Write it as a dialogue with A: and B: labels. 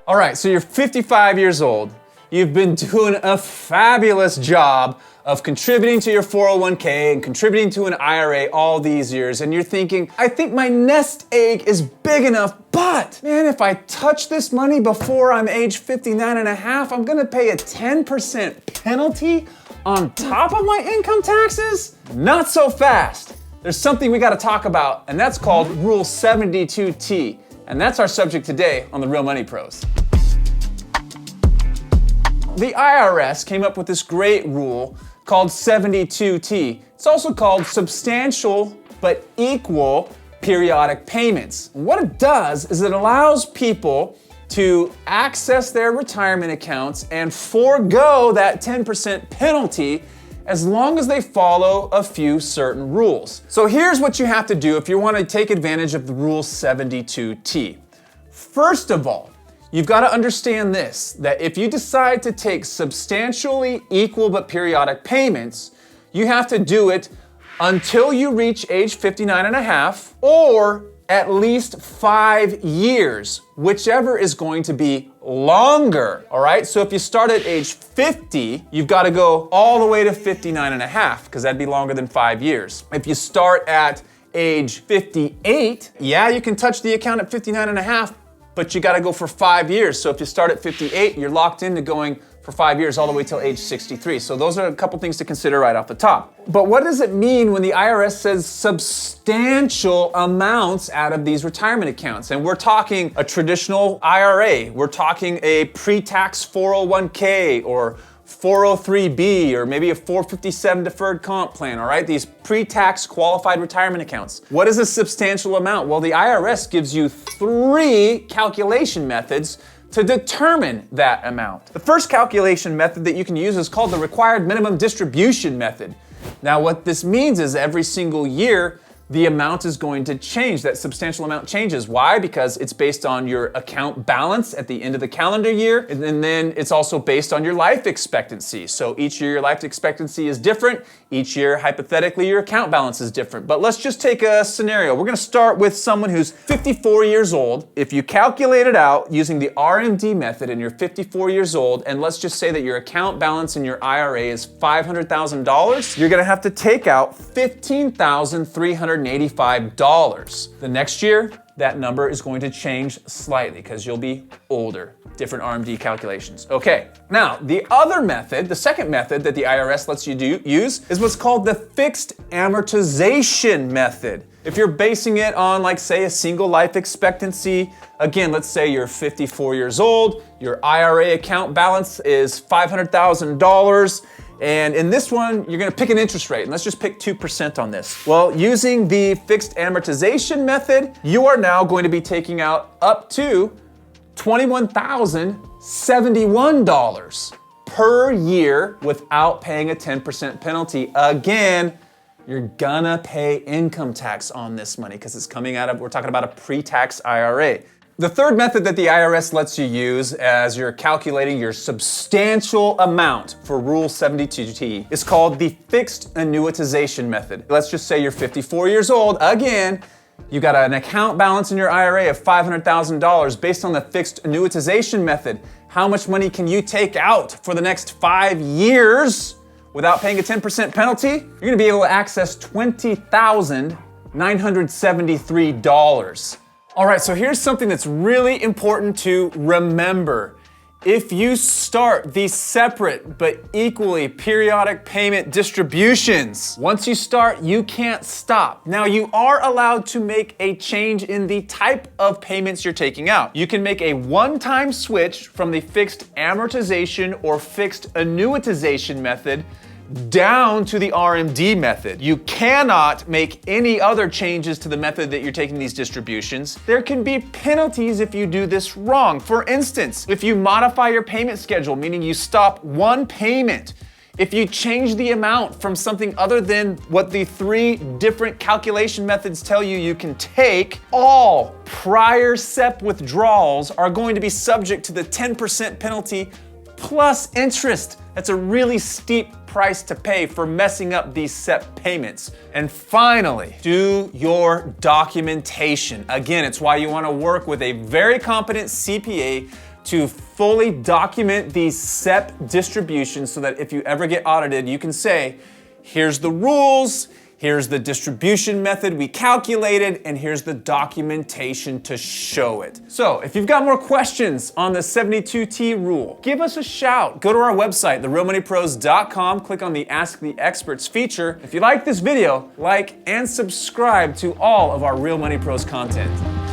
A: All right, so you're 55 years old. You've been doing a fabulous job of contributing to your 401k and contributing to an IRA all these years, and you're thinking, I think my nest egg is big enough, but man, if I touch this money before I'm age 59 and a half, I'm gonna pay a 10% penalty on top of my income taxes? Not so fast. There's something we gotta talk about, and that's called Rule 72T, and that's our subject today on the Real Money Pros. The IRS came up with this great rule called 72T. It's also called substantial but equal periodic payments. And what it does is it allows people to access their retirement accounts and forego that 10% penalty as long as they follow a few certain rules. So here's what you have to do if you want to take advantage of the Rule 72T. First of all, you've got to understand this, that if you decide to take substantially equal but periodic payments, you have to do it until you reach age 59 and a half or at least 5 years, whichever is going to be longer, all right? So if you start at age 50, you've got to go all the way to 59 and a half because that'd be longer than 5 years. If you start at age 58, yeah, you can touch the account at 59 and a half, but you gotta go for 5 years. So if you start at 58, you're locked into going for 5 years all the way till age 63. So those are a couple things to consider right off the top. But what does it mean when the IRS says substantial amounts out of these retirement accounts? And we're talking a traditional IRA, we're talking a pre-tax 401k or 403B or maybe a 457 deferred comp plan, all right? These pre-tax qualified retirement accounts. What is a substantial amount? Well, the IRS gives you 3 calculation methods to determine that amount. The first calculation method that you can use is called the required minimum distribution method. Now, what this means is every single year, the amount is going to change. That substantial amount changes. Why? Because it's based on your account balance at the end of the calendar year, and then it's also based on your life expectancy. So each year your life expectancy is different. Each year, hypothetically, your account balance is different. But let's just take a scenario. We're gonna start with someone who's 54 years old. If you calculate it out using the RMD method and you're 54 years old, and let's just say that your account balance in your IRA is $500,000, you're gonna have to take out $15,385. The next year, that number is going to change slightly because you'll be older. Different RMD calculations. Okay, now the other method, the second method that the IRS lets you use is what's called the fixed amortization method. If you're basing it on, like, say, a single life expectancy, again, let's say you're 54 years old, your IRA account balance is $500,000, and in this one, you're gonna pick an interest rate, and let's just pick 2% on this. Well, using the fixed amortization method, you are now going to be taking out up to $21,071 per year without paying a 10% penalty. Again, you're gonna pay income tax on this money because it's coming out of, we're talking about a pre-tax IRA. The third method that the IRS lets you use as you're calculating your substantial amount for Rule 72T is called the fixed annuitization method. Let's just say you're 54 years old. Again, you got an account balance in your IRA of $500,000. Based on the fixed annuitization method, how much money can you take out for the next 5 years without paying a 10% penalty? You're gonna be able to access $20,973. All right, so here's something that's really important to remember. If you start these separate but equally periodic payment distributions, once you start, you can't stop. Now, you are allowed to make a change in the type of payments you're taking out. You can make a one-time switch from the fixed amortization or fixed annuitization method down to the RMD method. You cannot make any other changes to the method that you're taking these distributions. There can be penalties if you do this wrong. For instance, if you modify your payment schedule, meaning you stop one payment, if you change the amount from something other than what the 3 different calculation methods tell you can take, all prior SEP withdrawals are going to be subject to the 10% penalty plus interest. That's a really steep price to pay for messing up these SEP payments. And finally, do your documentation. Again, it's why you want to work with a very competent CPA to fully document these SEP distributions so that if you ever get audited, you can say, here's the rules, here's the distribution method we calculated, and here's the documentation to show it. So if you've got more questions on the 72T rule, give us a shout. Go to our website, therealmoneypros.com, click on the Ask the Experts feature. If you like this video, like and subscribe to all of our Real Money Pros content.